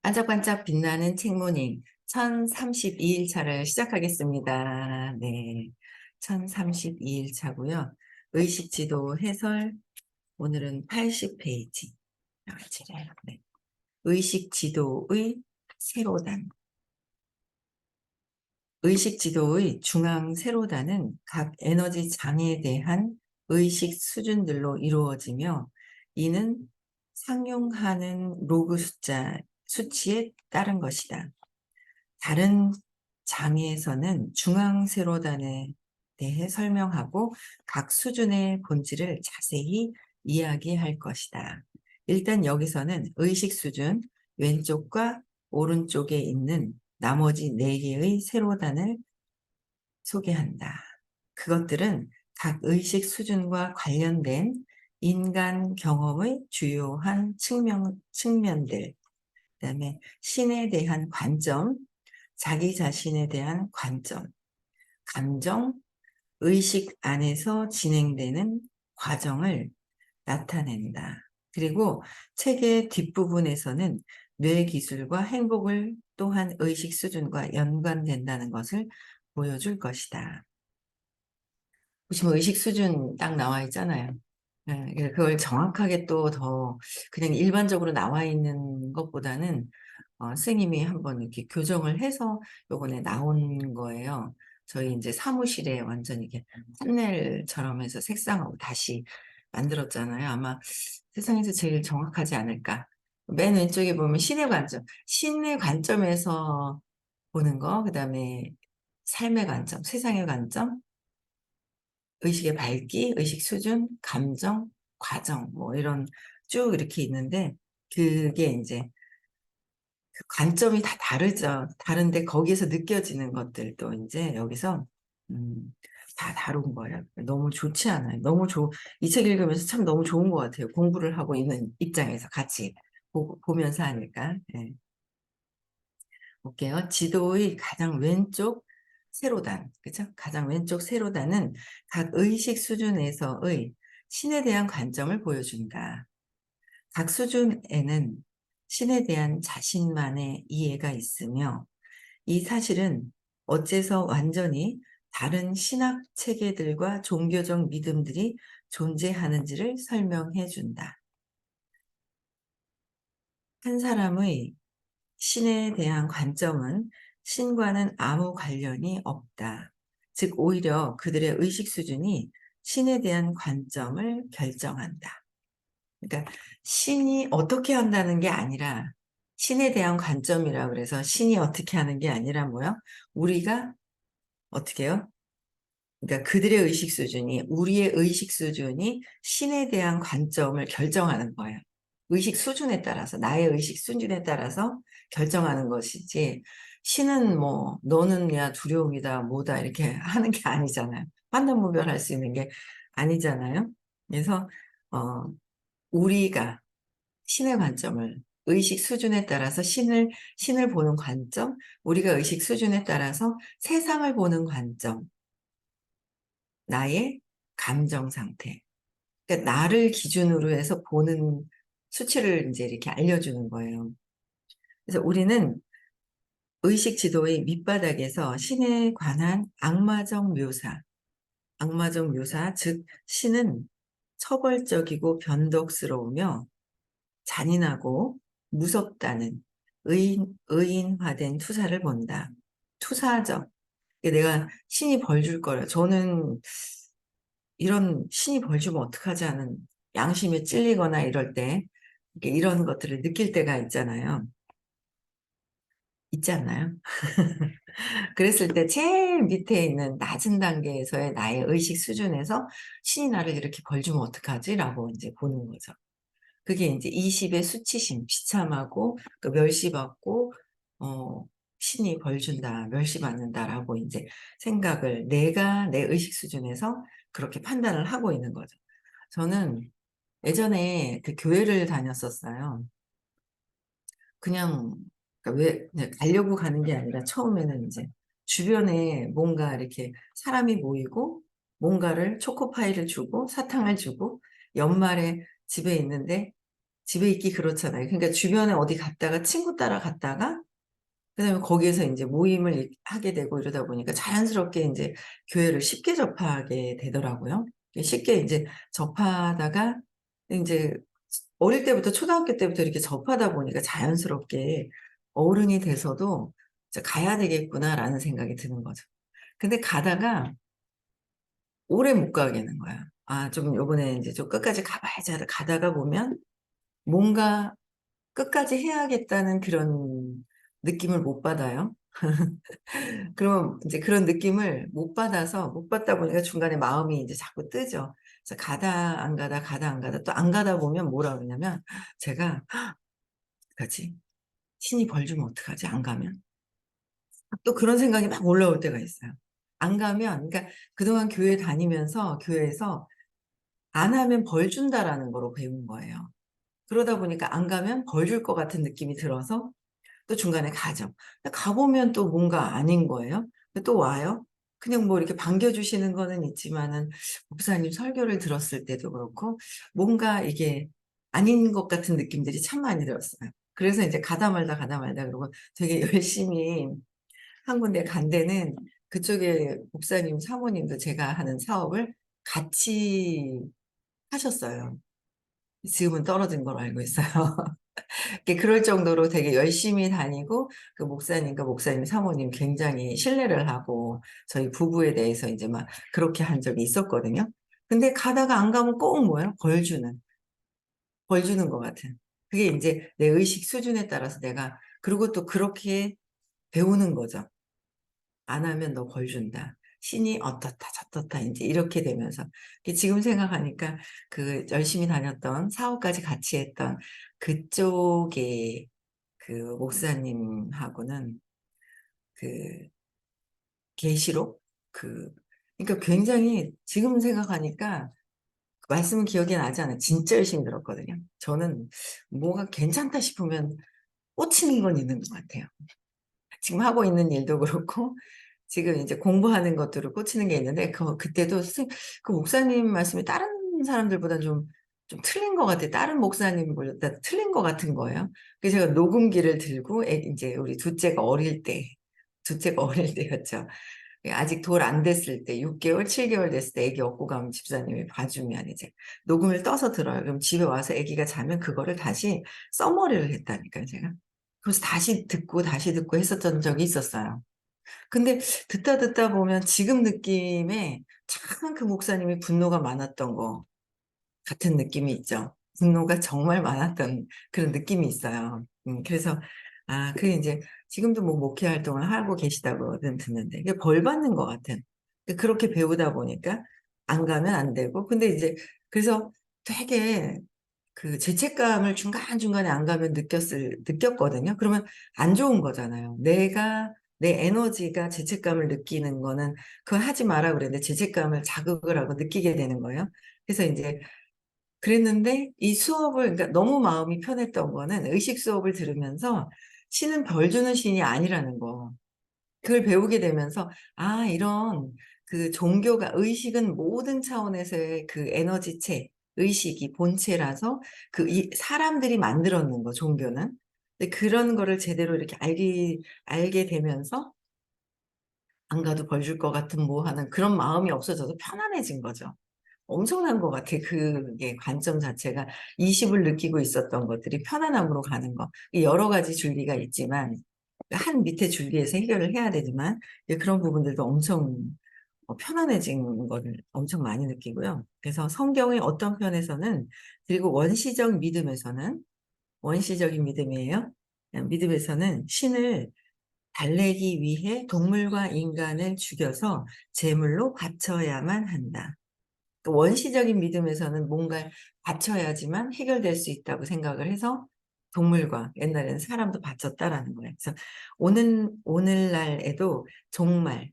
반짝반짝 빛나는 책모닝 1032일 차를 시작하겠습니다. 네, 1032일 차고요. 의식지도 해설 오늘은 80페이지. 네. 의식지도의 세로단. 의식지도의 중앙 세로단은 각 에너지 장에 대한 의식 수준들로 이루어지며 이는 상용하는 로그 수치에 따른 것이다. 다른 장에서는 중앙 세로단에 대해 설명하고 각 수준의 본질을 자세히 이야기할 것이다. 일단 여기서는 의식 수준, 왼쪽과 오른쪽에 있는 나머지 4개의 세로단을 소개한다. 그것들은 각 의식 수준과 관련된 인간 경험의 주요한 측면들, 그다음에 신에 대한 관점, 자기 자신에 대한 관점, 감정, 의식 안에서 진행되는 과정을 나타낸다. 그리고 책의 뒷부분에서는 뇌 기술과 행복을 또한 의식 수준과 연관된다는 것을 보여줄 것이다. 보시면 의식 수준 딱 나와 있잖아요. 그걸 정확하게 또 더 그냥 일반적으로 나와 있는 것보다는 선생님이 한번 이렇게 교정을 해서 요번에 나온 거예요. 저희 이제 사무실에 완전 이게 판넬처럼 해서 색상하고 다시 만들었잖아요. 아마 세상에서 제일 정확하지 않을까. 맨 왼쪽에 보면 신의 관점, 신의 관점에서 보는 거, 그 다음에 삶의 관점, 세상의 관점, 의식의 밝기, 의식 수준, 감정, 과정, 뭐 이런 쭉 이렇게 있는데, 그게 이제 그 관점이 다 다르죠. 다른데 거기에서 느껴지는 것들도 이제 여기서 다 다룬 거예요. 너무 좋지 않아요? 이 책 읽으면서 참 너무 좋은 것 같아요. 공부를 하고 있는 입장에서 같이 보면서 하니까. 네. 볼게요. 지도의 가장 왼쪽 세로단, 그죠? 가장 왼쪽 세로단은 각 의식 수준에서의 신에 대한 관점을 보여준다. 각 수준에는 신에 대한 자신만의 이해가 있으며 이 사실은 어째서 완전히 다른 신학 체계들과 종교적 믿음들이 존재하는지를 설명해 준다. 한 사람의 신에 대한 관점은 신과는 아무 관련이 없다. 즉 오히려 그들의 의식 수준이 신에 대한 관점을 결정한다. 그러니까 신이 어떻게 한다는 게 아니라 신에 대한 관점이라 그래서 신이 어떻게 하는 게 아니라 뭐요? 우리가 어떻게 해요? 그러니까 그들의 의식 수준이 우리의 의식 수준이 신에 대한 관점을 결정하는 거예요. 의식 수준에 따라서 나의 의식 수준에 따라서 결정하는 것이지 신은 뭐 너는 야 두려움이다 뭐다 이렇게 하는 게 아니잖아요. 판단무별할 수 있는 게 아니잖아요. 그래서 우리가 신의 관점을 의식 수준에 따라서 신을 보는 관점, 우리가 의식 수준에 따라서 세상을 보는 관점, 나의 감정 상태. 그러니까 나를 기준으로 해서 보는 수치를 이제 이렇게 알려주는 거예요. 그래서 우리는 의식 지도의 밑바닥에서 신에 관한 악마적 묘사, 즉 신은 처벌적이고 변덕스러우며 잔인하고 무섭다는 의인화된 투사를 본다. 투사적. 내가 신이 벌 줄 거라. 저는 이런 신이 벌 주면 어떡하지 하는 양심에 찔리거나 이럴 때 이런 것들을 느낄 때가 있잖아요. 있지 않나요? 그랬을 때 제일 밑에 있는 낮은 단계에서의 나의 의식 수준에서 신이 나를 이렇게 벌 주면 어떡하지? 라고 이제 보는 거죠. 그게 이제 20의 수치심, 비참하고 그 멸시받고 신이 벌 준다, 멸시받는다라고 이제 생각을 내가 내 의식 수준에서 그렇게 판단을 하고 있는 거죠. 저는 예전에 그 교회를 다녔었어요. 그냥 그러니까 왜 그냥 가려고 가는 게 아니라 처음에는 이제 주변에 뭔가 이렇게 사람이 모이고 뭔가를 초코파이를 주고 사탕을 주고 연말에 집에 있는데 집에 있기 그렇잖아요. 그러니까 주변에 어디 갔다가 친구 따라 갔다가 그다음에 거기에서 이제 모임을 하게 되고 이러다 보니까 자연스럽게 이제 교회를 쉽게 접하게 되더라고요. 쉽게 이제 접하다가 이제 어릴 때부터 초등학교 때부터 이렇게 접하다 보니까 자연스럽게 어른이 돼서도 '이제 가야 되겠구나.'라는 생각이 드는 거죠. 근데 가다가 오래 못 가겠는 거야. 아 좀 요번에 인제 좀 '끝까지 가 봐야지.' 하다 가다가 보면 뭔가 끝까지 해야겠다는 그런 느낌을 못 받아요. 그럼 인제 그런 느낌을 못 받아서 못 받다 보니까 중간에 마음이 인제 자꾸 뜨죠. 그래서 가다 안 가다, 가다 안 가다 또 안 가다 보면 뭐라 그러냐면 제가 '어떡하지? 신이 벌 주면 어떡하지 안 가면?' 또 그런 생각이 막 올라올 때가 있어요. 안 가면 그러니까 그동안 교회 다니면서 교회에서 '안 하면 벌 준다.'라는 거로 배운 거예요. 그러다 보니까 안 가면 벌 줄 것 같은 느낌이 들어서 또 중간에 가죠. 근데 가 보면 또 뭔가 아닌 거예요. 근데 또 와요. 그냥 뭐 이렇게 반겨 주시는 거는 있지만은 목사님 설교를 들었을 때도 그렇고 뭔가 이게 아닌 것 같은 느낌들이 참 많이 들었어요. 그래서 인제 가다 말다, 가다 말다 그러고 되게 열심히 한 군데 간 데는 그쪽에 목사님 사모님도 제가 하는 사업을 같이 하셨어요. 지금은 떨어진 걸로 알고 있어요. 이렇게 그럴 정도로 되게 열심히 다니고 그 목사님과 목사님 사모님 굉장히 신뢰를 하고 저희 부부에 대해서 인제 막 그렇게 한 적이 있었거든요. 근데 가다가 안 가면 꼭 뭐예요? 벌 주는 것 같은. 그게 인제 내 의식 수준에 따라서 내가 그리고 또 그렇게 배우는 거죠. "안 하면 너 벌 준다." 신이 어떻다 저떻다 인제 이렇게 되면서 이게 지금 생각하니까 그 열심히 다녔던 사업까지 같이 했던 그쪽의 그 목사님하고는 그 계시록 그 그러니까 굉장히 지금 생각하니까 그 말씀은 기억이 나지 않아요. 진짜 열심히 들었거든요. 저는 뭐가 괜찮다 싶으면 꽂히는 건 있는 것 같아요. 지금 하고 있는 일도 그렇고 지금 이제 공부하는 것들을 꽂히는 게 있는데 그때도 선생 그 목사님 말씀이 다른 사람들보다 좀 틀린 것 같아요. 다른 목사님보다 틀린 것 같은 거예요. 그래서 제가 녹음기를 들고 인제 우리 둘째가 어릴 때였죠. 예 아직 돌 안 됐을 때 6 개월, 7 개월 됐을 때 애기 업고 가면 집사님이 봐 주면 이제 녹음을 떠서 들어요. 그럼 집에 와서 애기가 자면 그거를 다시 써머리를 했다니까요 제가. 그래서 다시 듣고 했었던 적이 있었어요. 근데 듣다 보면 지금 느낌에 참 그 목사님이 분노가 많았던 것 같은 느낌이 있죠. 분노가 정말 많았던 그런 느낌이 있어요. 그래서 그게 인제 지금도 뭐 목회 활동을 하고 계시다고는 듣는데 이게 벌 받는 것 같은 그렇게 배우다 보니까 안 가면 안 되고 근데 이제 그래서 되게 그 죄책감을 중간중간에 안 가면 느꼈거든요. 그러면 안 좋은 거잖아요. 내 에너지가 죄책감을 느끼는 거는 "그건 하지 마라." 그랬는데 죄책감을 자극을 하고 느끼게 되는 거예요. 그래서 인제 그랬는데 이 수업을 그러니까 너무 마음이 편했던 거는 의식 수업을 들으면서 신은 벌 주는 신이 아니라는 거. 그걸 배우게 되면서 이런 그 종교가 의식은 모든 차원에서의 그 에너지체, 의식이 본체라서 그 이 사람들이 만들어 놓은 거 종교는. 근데 그런 거를 제대로 이렇게 알게 되면서 안 가도 벌 줄 것 같은 뭐 하는 그런 마음이 없어져서 편안해진 거죠. 엄청난 것 같아. 그게 관점 자체가 20을 느끼고 있었던 것들이 편안함으로 가는 거. 이 여러 가지 줄기가 있지만 한 밑에 줄기에서 해결을 해야 되지만 그런 부분들도 엄청 편안해진 거를 엄청 많이 느끼고요. 그래서 성경의 어떤 편에서는 그리고 원시적인 믿음이에요. 믿음에서는 신을 달래기 위해 동물과 인간을 죽여서 제물로 바쳐야만 한다. 그 원시적인 믿음에서는 뭔가를 바쳐야지만 해결될 수 있다고 생각을 해서 동물과 옛날에는 사람도 바쳤다라는 거예요. 그래서 오늘날에도 종말,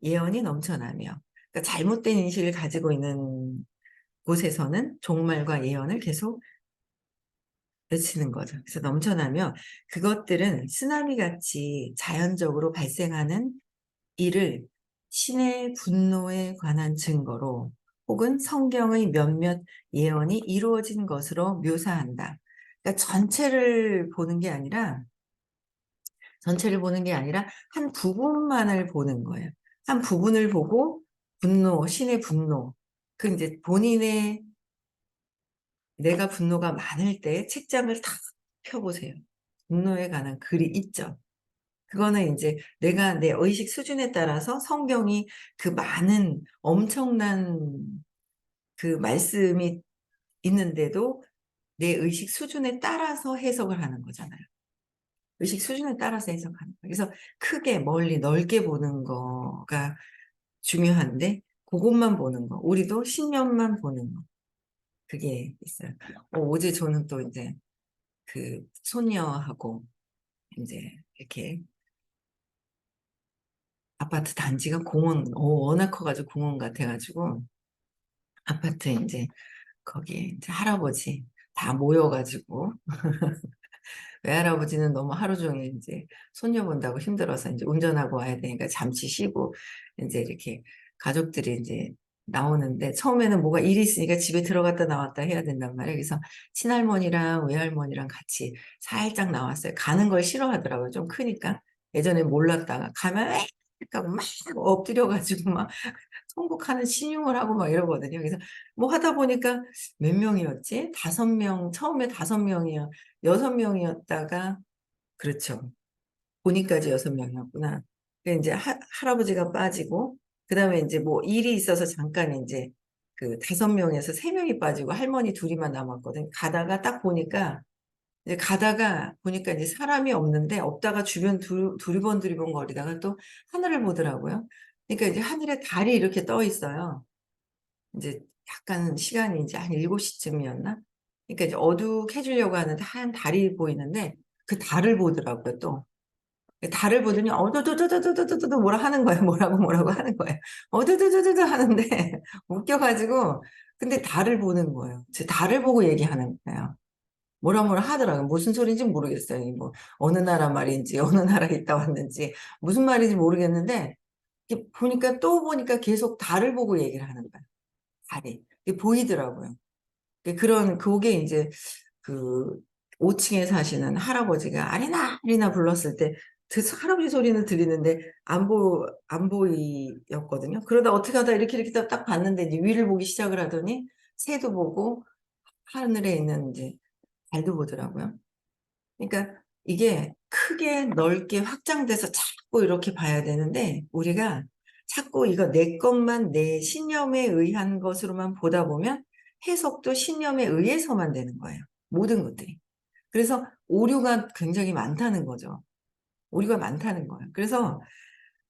예언이 넘쳐나며 그러니까 잘못된 인식을 가지고 있는 곳에서는 종말과 예언을 계속 외치는 거죠. 그래서 넘쳐나며 그것들은 쓰나미같이 자연적으로 발생하는 이를 신의 분노에 관한 증거로 혹은 성경의 몇몇 예언이 이루어진 것으로 묘사한다. 그러니까 전체를 보는 게 아니라 한 부분만을 보는 거예요. 한 부분을 보고 분노, 신의 분노. 그 이제 본인의 내가 분노가 많을 때 책장을 탁 펴보세요. 분노에 관한 글이 있죠. 그거는 이제 내가 내 의식 수준에 따라서 성경이 그 많은 엄청난 그 말씀이 있는데도 내 의식 수준에 따라서 해석을 하는 거잖아요. 의식 수준에 따라서 해석하는 거예요. 그래서 크게 멀리 넓게 보는 거가 중요한데 그것만 보는 거. 우리도 신념만 보는 거. 그게 있어요. 어제 저는 또 이제 그 손녀하고 이제 이렇게 아파트 단지가 공원, 워낙 커가지고 공원 같아가지고 아파트 이제 거기에 이제 할아버지 다 모여가지고 외할아버지는 너무 하루 종일 이제 손녀 본다고 힘들어서 이제 운전하고 와야 되니까 잠시 쉬고 이제 이렇게 가족들이 이제 나오는데 처음에는 뭐가 일이 있으니까 집에 들어갔다 나왔다 해야 된단 말이에요. 그래서 친할머니랑 외할머니랑 같이 살짝 나왔어요. 가는 걸 싫어하더라고요. 좀 크니까. 예전에 몰랐다가 가면 에 하고 막 엎드려가지고 막 통곡하는 신용을 하고 막 이러거든요. 그래서 뭐 하다 보니까 몇 명이었지? 5명, 처음에 5명이요. 6명이었다가, 그렇죠. 보니까지 6명이었구나. 이제 할아버지가 빠지고, 그 다음에 이제 뭐 일이 있어서 잠깐 이제 그 5명에서 3명이 빠지고 할머니 둘이만 남았거든. 가다가 딱 보니까, 이제 가다가 보니까 이제 사람이 없는데 없다가 주변 두리번 거리다가 또 하늘을 보더라고요. 그러니까 이제 하늘에 달이 이렇게 떠 있어요. 이제 약간 시간이 이제 한 7시쯤이었나? 그러니까 이제 어둑해지려고 하는데 하얀 달이 보이는데 그 달을 보더라고요, 또. 달을 보더니 어두두두두두두두 뭐라 하는 거예요. 뭐라고 하는 거예요. 어두두두두두 하는데 웃겨가지고 근데 달을 보는 거예요. 제 달을 보고 얘기하는 거예요. 뭐라 하더라고요. 무슨 소리인지 모르겠어요. 뭐 어느 나라 말인지 어느 나라에 있다 왔는지 무슨 말인지 모르겠는데 이렇게 보니까 또 보니까 계속 달을 보고 얘기를 하는 거예요. 달이. 이게 보이더라고요. 그게 이제 그 5층에 사시는 할아버지가 아리나 아리나 불렀을 때 그 할아버지 소리는 들리는데 안 보이였거든요. 그러다 어떻게 하다 이렇게 딱 봤는데 이제 위를 보기 시작을 하더니 새도 보고 하늘에 있는 이제 달도 보더라고요. 그러니까 이게 크게 넓게 확장돼서 자꾸 이렇게 봐야 되는데 우리가 자꾸 이거 내 것만 내 신념에 의한 것으로만 보다 보면 해석도 신념에 의해서만 되는 거예요. 모든 것들이. 그래서 오류가 굉장히 많다는 거죠. 오류가 많다는 거예요. 그래서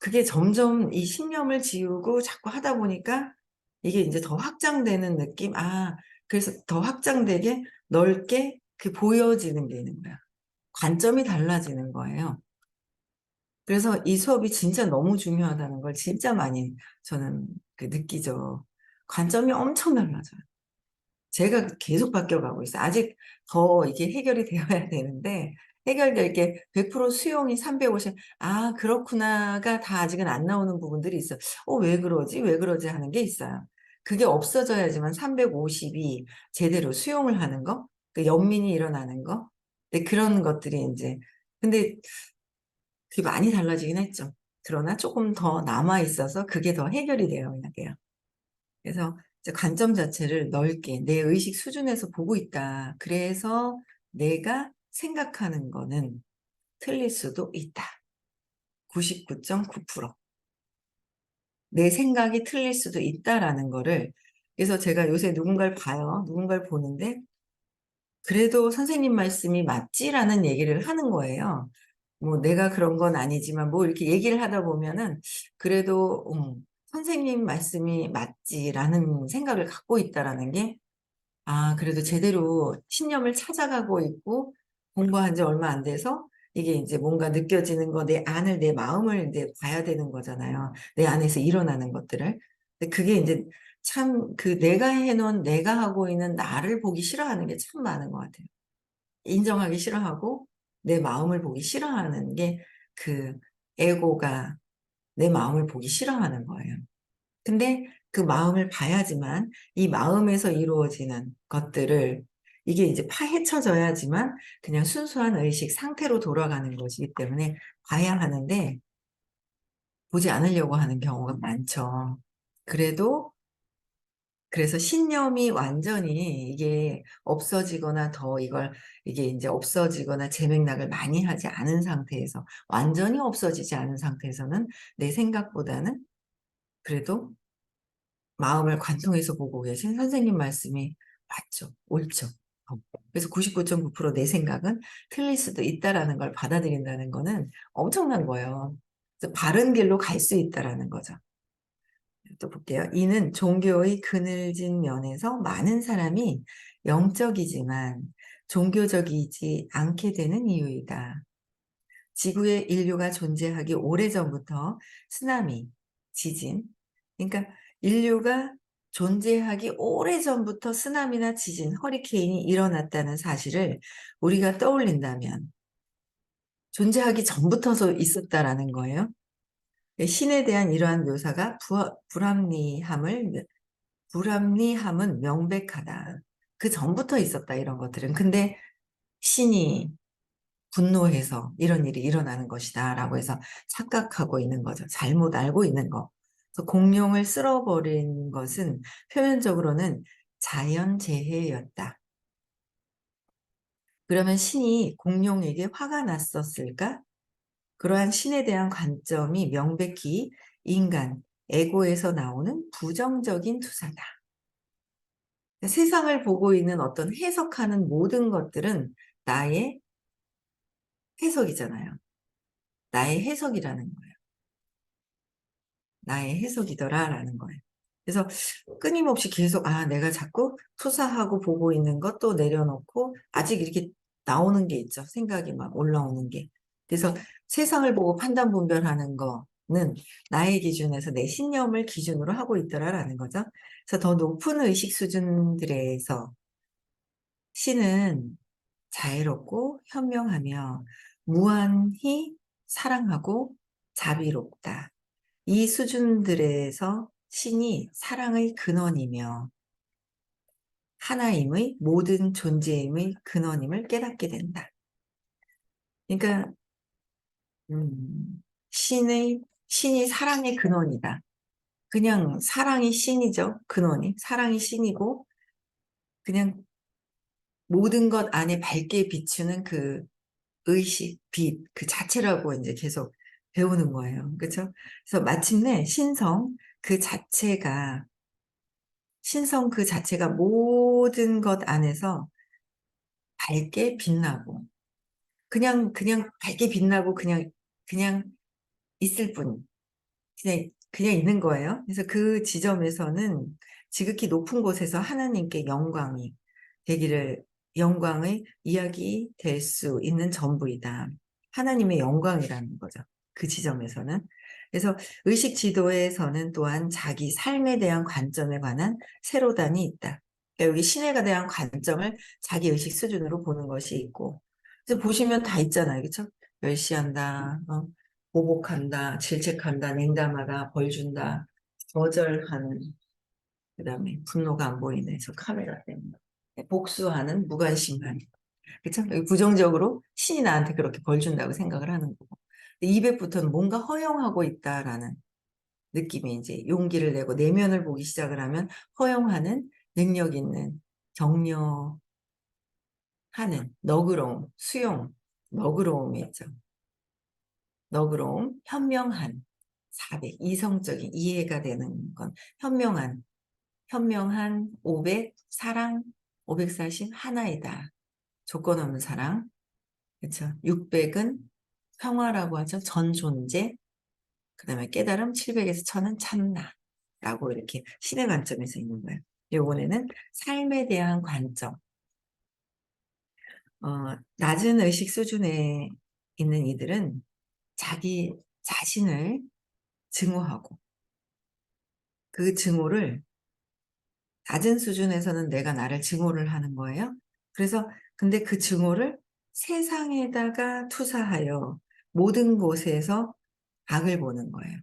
그게 점점 이 신념을 지우고 자꾸 하다 보니까 이게 이제 더 확장되는 느낌? 그래서 더 확장되게 넓게 그 보여지는 게 있는 거야. 관점이 달라지는 거예요. 그래서 이 수업이 진짜 너무 중요하다는 걸 진짜 많이 저는 그 느끼죠. 관점이 엄청 달라져요. 제가 계속 바뀌어가고 있어요. 아직 더 이게 해결이 되어야 되는데, 해결될 게 100% 수용이 350, 그렇구나가 다 아직은 안 나오는 부분들이 있어요. 왜 그러지? 왜 그러지? 하는 게 있어요. 그게 없어져야지만 350이 제대로 수용을 하는 거, 그 연민이 일어나는 거, 그런 것들이 이제, 근데 그게 많이 달라지긴 했죠. 그러나 조금 더 남아 있어서 그게 더 해결이 되어야 돼요. 그래서 이제 관점 자체를 넓게 내 의식 수준에서 보고 있다. 그래서 내가 생각하는 거는 틀릴 수도 있다. 99.9%. 내 생각이 틀릴 수도 있다라는 거를 그래서 제가 요새 누군가를 봐요. 누군가를 보는데 그래도 선생님 말씀이 맞지라는 얘기를 하는 거예요. 뭐 내가 그런 건 아니지만 뭐 이렇게 얘기를 하다 보면은 그래도 선생님 말씀이 맞지라는 생각을 갖고 있다라는 게 그래도 제대로 신념을 찾아가고 있고 공부한 지 얼마 안 돼서 이게 이제 뭔가 느껴지는 거, 내 마음을 이제 봐야 되는 거잖아요. 내 안에서 일어나는 것들을. 근데 그게 이제 참 그 내가 하고 있는 나를 보기 싫어하는 게 참 많은 것 같아요. 인정하기 싫어하고 내 마음을 보기 싫어하는 게 그 에고가 내 마음을 보기 싫어하는 거예요. 근데 그 마음을 봐야지만 이 마음에서 이루어지는 것들을 이게 이제 파헤쳐져야지만 그냥 순수한 의식 상태로 돌아가는 것이기 때문에 봐야 하는데 보지 않으려고 하는 경우가 많죠. 그래도 그래서 신념이 완전히 이게 없어지거나 더 이게 이제 없어지거나 재맥락을 많이 하지 않은 상태에서 완전히 없어지지 않은 상태에서는 내 생각보다는 그래도 마음을 관통해서 보고 계신 선생님 말씀이 맞죠. 옳죠. 그래서 99.9%내 생각은 틀릴 수도 있다라는 걸 받아들인다는 거는 엄청난 거예요. 그래서 바른 길로 갈 수 있다라는 거죠. 또 볼게요. 이는 종교의 그늘진 면에서 많은 사람이 영적이지만 종교적이지 않게 되는 이유이다. 지구에 인류가 존재하기 오래전부터 쓰나미, 지진, 그러니까 인류가 존재하기 오래전부터 쓰나미나 지진, 허리케인이 일어났다는 사실을 우리가 떠올린다면 존재하기 전부터 있었다라는 거예요. 신에 대한 이러한 묘사가 불합리함은 명백하다. 그 전부터 있었다, 이런 것들은. 근데 신이 분노해서 이런 일이 일어나는 것이다 라고 해서 착각하고 있는 거죠. 잘못 알고 있는 거. 그래서 공룡을 쓸어버린 것은 표면적으로는 자연재해였다. 그러면 신이 공룡에게 화가 났었을까? 그러한 신에 대한 관점이 명백히 인간, 에고에서 나오는 부정적인 투사다. 세상을 보고 있는 어떤 해석하는 모든 것들은 나의 해석이잖아요. 나의 해석이라는 거예요. 나의 해석이더라라는 거예요. 그래서 끊임없이 계속 내가 자꾸 투사하고 보고 있는 것도 내려놓고 아직 이렇게 나오는 게 있죠. 생각이 막 올라오는 게. 그래서 세상을 보고 판단 분별하는 거는 나의 기준에서 내 신념을 기준으로 하고 있더라라는 거죠. 그래서 더 높은 의식 수준들에서 신은 자애롭고 현명하며 무한히 사랑하고 자비롭다. 이 수준들에서 신이 사랑의 근원이며 하나임의 모든 존재임의 근원임을 깨닫게 된다. 그러니까 신이 사랑의 근원이다. 그냥 사랑이 신이죠. 근원이. 사랑이 신이고 그냥 모든 것 안에 밝게 비추는 그 의식, 빛, 그 자체라고 이제 계속 배우는 거예요. 그렇죠? 그래서 마침내 신성 그 자체가 모든 것 안에서 밝게 빛나고, 그냥 밝게 빛나고, 그냥 있을 뿐, 그냥 있는 거예요. 그래서 그 지점에서는 지극히 높은 곳에서 하나님께 영광의 이야기 될 수 있는 전부이다. 하나님의 영광이라는 거죠. 그 지점에서는. 그래서 의식 지도에서는 또한 자기 삶에 대한 관점에 관한 세로단이 있다. 그러니까 여기 신에 대한 관점을 자기 의식 수준으로 보는 것이 있고, 그래서 보시면 다 있잖아요. 그렇죠? 멸시한다, 보복한다, 질책한다, 냉담하다, 벌준다, 거절하는, 그다음에 분노가 안 보이네. 저 카메라 때문에. 복수하는, 무관심한. 그쵸? 여기 부정적으로 신이 나한테 그렇게 벌 준다고 생각을 하는 거고. 200부터는 뭔가 허용하고 있다라는 느낌이 이제 용기를 내고 내면을 보기 시작을 하면 허용하는 능력 있는 격려하는 너그러움, 수용, 너그러움이 있죠. 너그러움, 현명한 400, 이성적인 이해가 되는 건 현명한 500, 사랑 540 하나이다. 조건 없는 사랑. 그렇죠. 600은 평화라고 하죠. 전 존재. 그다음에 깨달음 700에서 1000은 참나라고 이렇게 신의 관점에서 있는 거예요. 요번에는 삶에 대한 관점. 낮은 의식 수준에 있는 이들은 자기 자신을 증오하고 그 증오를 낮은 수준에서는 내가 나를 증오를 하는 거예요. 그래서 근데 그 증오를 세상에다가 투사하여 모든 곳에서 악을 보는 거예요.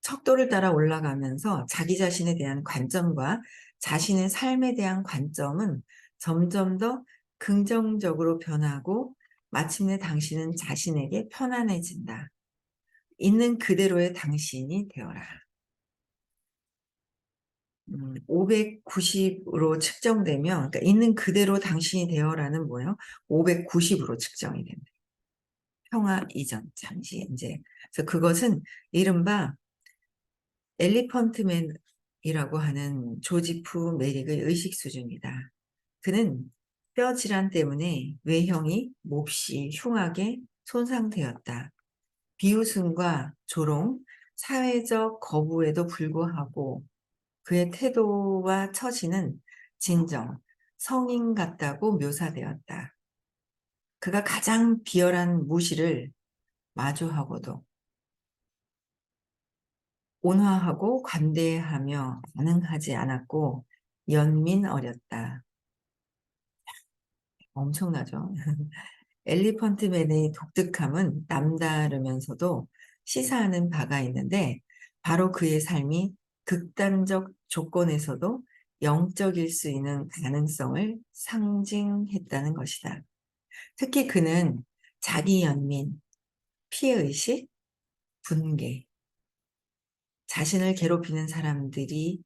척도를 따라 올라가면서 자기 자신에 대한 관점과 자신의 삶에 대한 관점은 점점 더 긍정적으로 변하고 마침내 당신은 자신에게 편안해진다. 있는 그대로의 당신이 되어라. 590으로 측정되면, 그러니까 있는 그대로 당신이 되어라는 뭐예요? 590으로 측정이 된다. 평화 이전 잠시 이제. 그래서 그것은 이른바 엘리펀트맨이라고 하는 조지프 메릭의 의식 수준이다. 그는 뼈 질환 때문에 외형이 몹시 흉하게 손상되었다. 비웃음과 조롱, 사회적 거부에도 불구하고 그의 태도와 처지는 진정, 성인 같다고 묘사되었다. 그가 가장 비열한 무시를 마주하고도 온화하고 관대하며 반응하지 않았고 연민어렸다. 엄청나죠? 엘리펀트맨의 독특함은 남다르면서도 시사하는 바가 있는데 바로 그의 삶이 극단적 조건에서도 영적일 수 있는 가능성을 상징했다는 것이다. 특히 그는 자기 연민, 피해의식, 분개, 자신을 괴롭히는 사람들에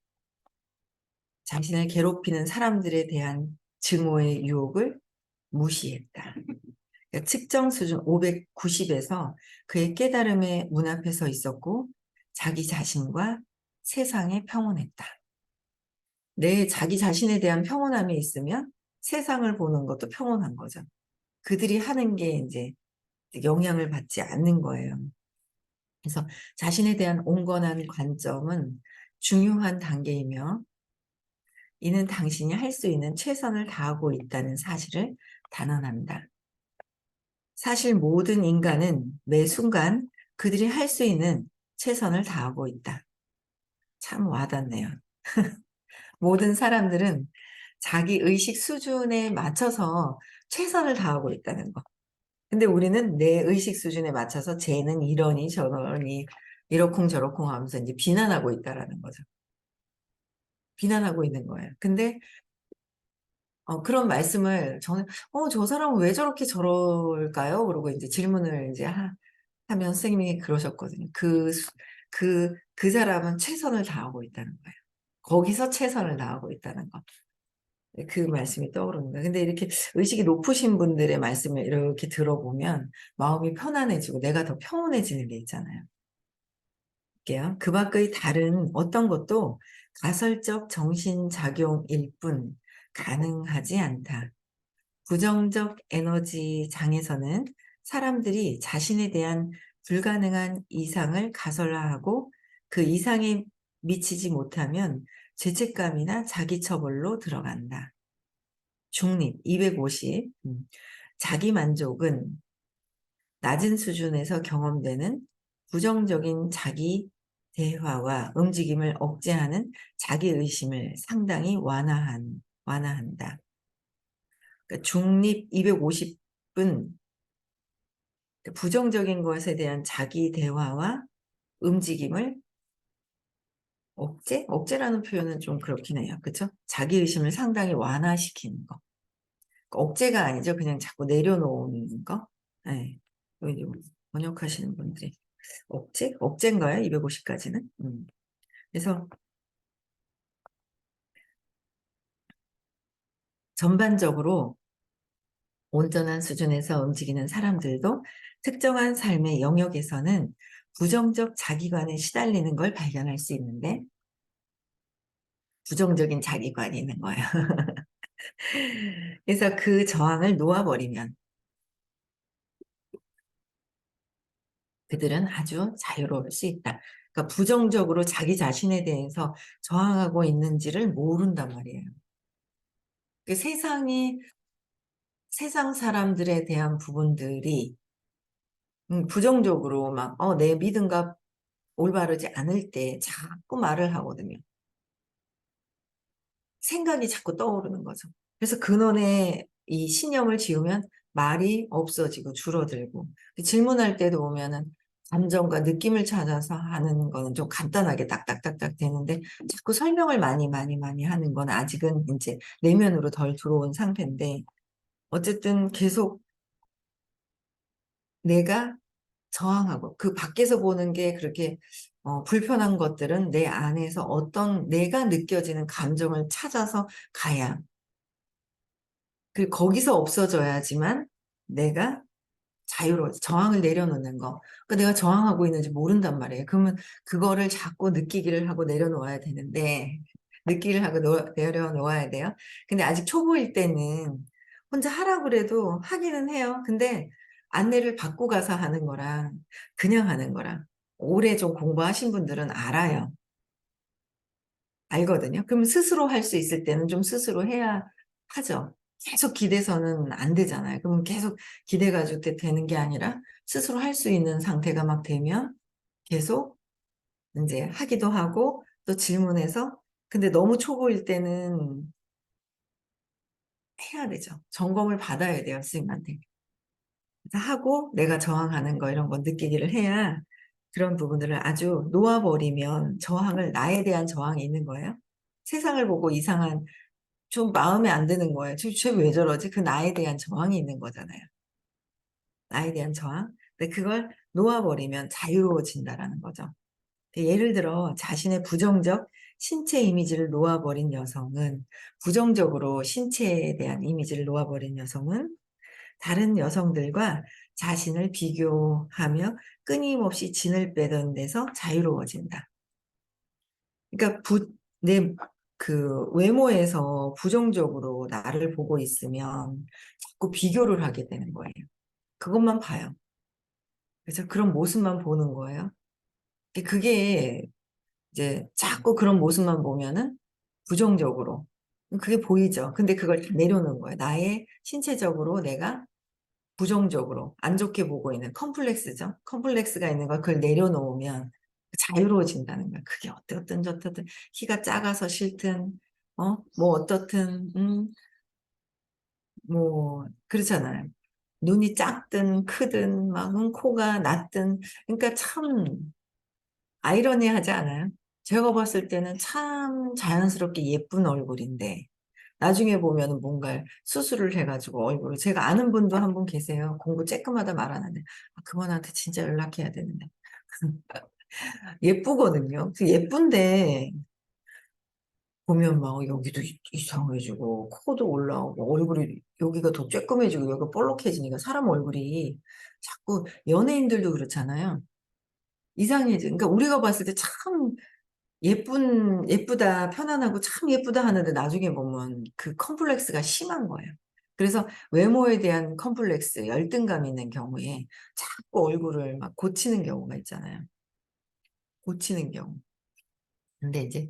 대한 증오의 유혹을 무시했다. 그러니까 측정 수준 590에서 그의 깨달음의 문 앞에 서 있었고 자기 자신과 세상에 평온했다. 내 자기 자신에 대한 평온함이 있으면 세상을 보는 것도 평온한 거죠. 그들이 하는 게 이제 영향을 받지 않는 거예요. 그래서 자신에 대한 온건한 관점은 중요한 단계이며 이는 당신이 할 수 있는 최선을 다하고 있다는 사실을 단언한다. 사실 모든 인간은 매 순간 그들이 할 수 있는 최선을 다하고 있다. 참 와닿네요. 모든 사람들은 자기 의식 수준에 맞춰서 최선을 다하고 있다는 거. 근데 우리는 내 의식 수준에 맞춰서 쟤는 이러니 저러니 이러쿵저러쿵 하면서 이제 비난하고 있다라는 거죠. 비난하고 있는 거예요. 근데 그런 말씀을 저는 저 사람은 왜 저렇게 저럴까요? 그러고 이제 질문을 이제 하면 선생님이 그러셨거든요. 그 사람은 최선을 다하고 있다는 거예요. 거기서 최선을 다하고 있다는 거. 그 말씀이 떠오릅니다. 근데 이렇게 의식이 높으신 분들의 말씀을 이렇게 들어보면 마음이 편안해지고 내가 더 평온해지는 게 있잖아요. 볼게요. 그 밖의 다른 어떤 것도 가설적 정신작용일 뿐 가능하지 않다. 부정적 에너지 장에서는 사람들이 자신에 대한 불가능한 이상을 가설화하고 그 이상에 미치지 못하면 죄책감이나 자기처벌로 들어간다. 중립 250. 자기 만족은 낮은 수준에서 경험되는 부정적인 자기 대화와 움직임을 억제하는 자기의심을 상당히 완화한다. 그러니까 중립 250은 부정적인 것에 대한 자기 대화와 움직임을 억제라는 표현은 좀 그렇긴 해요. 그렇죠? 자기의심을 상당히 완화시키는 거. 억제가 아니죠. 그냥 자꾸 내려놓는 거. 네. 번역하시는 분들이. 억제인가요? 250까지는? 그래서 전반적으로 온전한 수준에서 움직이는 사람들도 특정한 삶의 영역에서는 부정적 자기관에 시달리는 걸 발견할 수 있는데 부정적인 자기관이 있는 거예요. 그래서 그 저항을 놓아버리면 그들은 아주 자유로울 수 있다. 그러니까 부정적으로 자기 자신에 대해서 저항하고 있는지를 모른단 말이에요. 그 세상 사람들에 대한 부분들이 부정적으로 막 내 믿음과 올바르지 않을 때 자꾸 말을 하거든요. 생각이 자꾸 떠오르는 거죠. 그래서 근원에 이 신념을 지으면 말이 없어지고 줄어들고 질문할 때도 보면은 감정과 느낌을 찾아서 하는 거는 좀 간단하게 딱딱딱딱 되는데 자꾸 설명을 많이 하는 건 아직은 이제 내면으로 덜 들어온 상태인데 어쨌든 계속 내가 저항하고 그 밖에서 보는 게 그렇게 불편한 것들은 내 안에서 어떤 내가 느껴지는 감정을 찾아서 가야 그 거기서 없어져야지만 내가 자유로워 저항을 내려놓는 거. 그러니까 내가 저항하고 있는지 모른단 말이에요. 그러면 그거를 자꾸 느끼기를 하고 내려놓아야 되는데 느끼기를 하고 내려놓아야 돼요. 근데 아직 초보일 때는 혼자 하라고 그래도 하기는 해요. 근데 안내를 받고 가서 하는 거랑 그냥 하는 거랑 오래 좀 공부하신 분들은 알아요. 알거든요. 그럼 스스로 할 수 있을 때는 좀 스스로 해야 하죠. 계속 기대서는 안 되잖아요. 그럼 계속 기대 가지고 되는 게 아니라 스스로 할 수 있는 상태가 막 되면 계속 인제 하기도 하고 또 질문해서 근데 너무 초보일 때는 해야 되죠. 점검을 받아야 돼요, 선생님한테. 그래서 하고 내가 저항하는 거 이런 거 느끼기를 해야 그런 부분들을 아주 놓아 버리면 저항을 나에 대한 저항이 있는 거예요. 세상을 보고 이상한 좀 마음에 안 드는 거예요. '쟤 왜 저러지?' 그 나에 대한 저항이 있는 거잖아요. 나에 대한 저항. 근데 그걸 놓아 버리면 자유로워진다라는 거죠. 예를 들어 자신의 부정적 신체 이미지를 놓아 버린 여성은 부정적으로 신체에 대한 이미지를 놓아 버린 여성은 다른 여성들과 자신을 비교하며 끊임없이 진을 빼던 데서 자유로워진다. 그러니까 내 그 외모에서 부정적으로 나를 보고 있으면 자꾸 비교를 하게 되는 거예요. 그것만 봐요. 그래서 그런 모습만 보는 거예요. 그게 이제 자꾸 그런 모습만 보면은 부정적으로 그게 보이죠. 근데 그걸 다 내려놓은 거예요. 나의 신체적으로 내가 부정적으로 안 좋게 보고 있는 컴플렉스죠. 컴플렉스가 있는 걸 그걸 내려놓으면 자유로워진다는 거야. 그게 어떻든 저떻든 키가 작아서 싫든 뭐 어떻든 뭐 그렇잖아요. 눈이 작든 크든 막 코가 낮든 그러니까 참 아이러니하지 않아요? 제가 봤을 때는 참 자연스럽게 예쁜 얼굴인데 나중에 보면은 뭔가 수술을 해 가지고 얼굴을 제가 아는 분도 한 분 계세요. 공부 쬐끔하다 말았는데 그분한테 진짜 연락해야 되는데. 예쁘거든요. 그 예쁜데 보면 막 여기도 이상해지고 코도 올라오고 얼굴이 여기가 더 쬐끔해지고 여기가 볼록해지니까 사람 얼굴이 자꾸 연예인들도 그렇잖아요. 그러니까 우리가 봤을 때 참 예쁘다, 편안하고 참 예쁘다 하는데 나중에 보면 그 컴플렉스가 심한 거예요. 그래서 외모에 대한 컴플렉스, 열등감 있는 경우에 자꾸 얼굴을 막 고치는 경우가 있잖아요. 고치는 경우. 근데 이제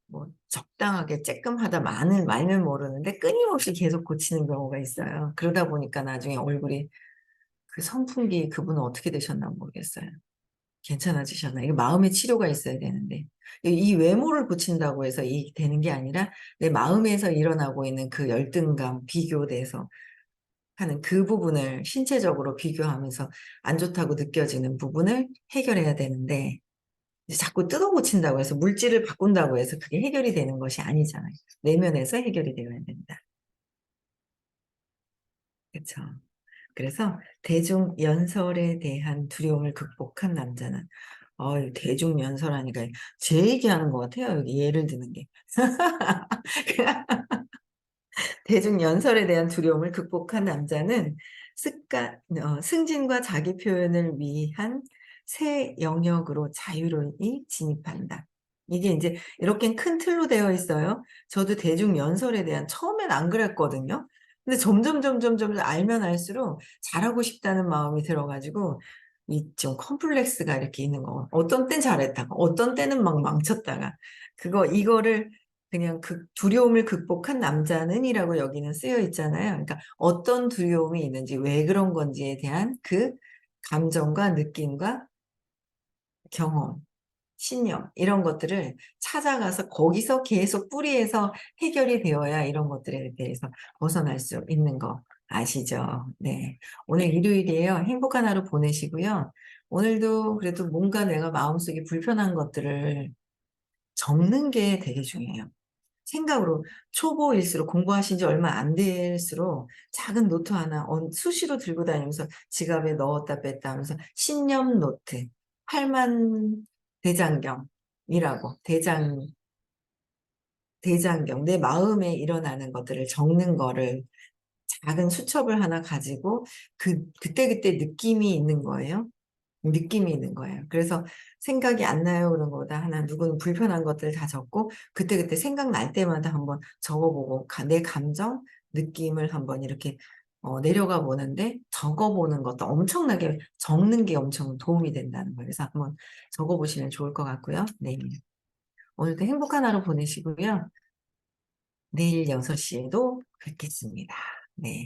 뭐 적당하게 쬐끔하다 말면 모르는데 끊임없이 계속 고치는 경우가 있어요. 그러다 보니까 나중에 얼굴이 그 선풍기 그분은 어떻게 되셨나 모르겠어요. 괜찮아지셨나? 이게 마음의 치료가 있어야 되는데 이 외모를 고친다고 해서 이 되는 게 아니라 내 마음에서 일어나고 있는 그 열등감, 비교돼서 하는 그 부분을 신체적으로 비교하면서 안 좋다고 느껴지는 부분을 해결해야 되는데 이제 자꾸 뜯어 고친다고 해서 물질을 바꾼다고 해서 그게 해결이 되는 것이 아니잖아요. 내면에서 해결이 되어야 된다. 그쵸. 그래서 대중연설에 대한 두려움을 극복한 남자는 대중연설하니까 제 얘기하는 것 같아요. 여기 예를 드는 게. 대중연설에 대한 두려움을 극복한 남자는 승진과 자기 표현을 위한 새 영역으로 자유로이 진입한다. 이게 인제 이렇게 큰 틀로 되어 있어요. 저도 대중연설에 대한 처음엔 안 그랬거든요. 근데 점점 알면 알수록 잘하고 싶다는 마음이 들어 가지고 이 좀 컴플렉스가 이렇게 있는 거 어떤 땐 잘했다가 어떤 때는 막 망쳤다가 이거를 그냥 두려움을 극복한 남자는이라고 여기는 쓰여 있잖아요. 그러니까 어떤 두려움이 있는지 왜 그런 건지에 대한 그 감정과 느낌과 경험, 신념 이런 것들을 찾아가서 거기서 계속 뿌리에서 해결이 되어야 이런 것들에 대해서 벗어날 수 있는 거 아시죠? 네. 오늘 일요일이에요. 행복한 하루 보내시고요. 오늘도 그래도 뭔가 내가 마음속에 불편한 것들을 적는 게 되게 중요해요. 생각으로 초보일수록 공부하신 지 얼마 안 될수록 작은 노트 하나 수시로 들고 다니면서 지갑에 넣었다 뺐다 하면서 신념 노트, 팔만 대장경이라고 대장경 내 마음에 일어나는 것들을 적는 거를 작은 수첩을 하나 가지고 그때그때 느낌이 있는 거예요. 느낌이 있는 거예요. 그래서 생각이 안 나요 그런 거보다 하나 누구는 불편한 것들 다 적고 그때그때 생각날 때마다 한번 적어보고 내 감정, 느낌을 한번 이렇게 내려가 보는데 적어보는 것도 엄청나게 적는 게 엄청 도움이 된다는 거예요. 그래서 한번 적어보시면 좋을 것 같고요. 네. 오늘도 행복한 하루 보내시고요. 내일 6시에도 뵙겠습니다. 네.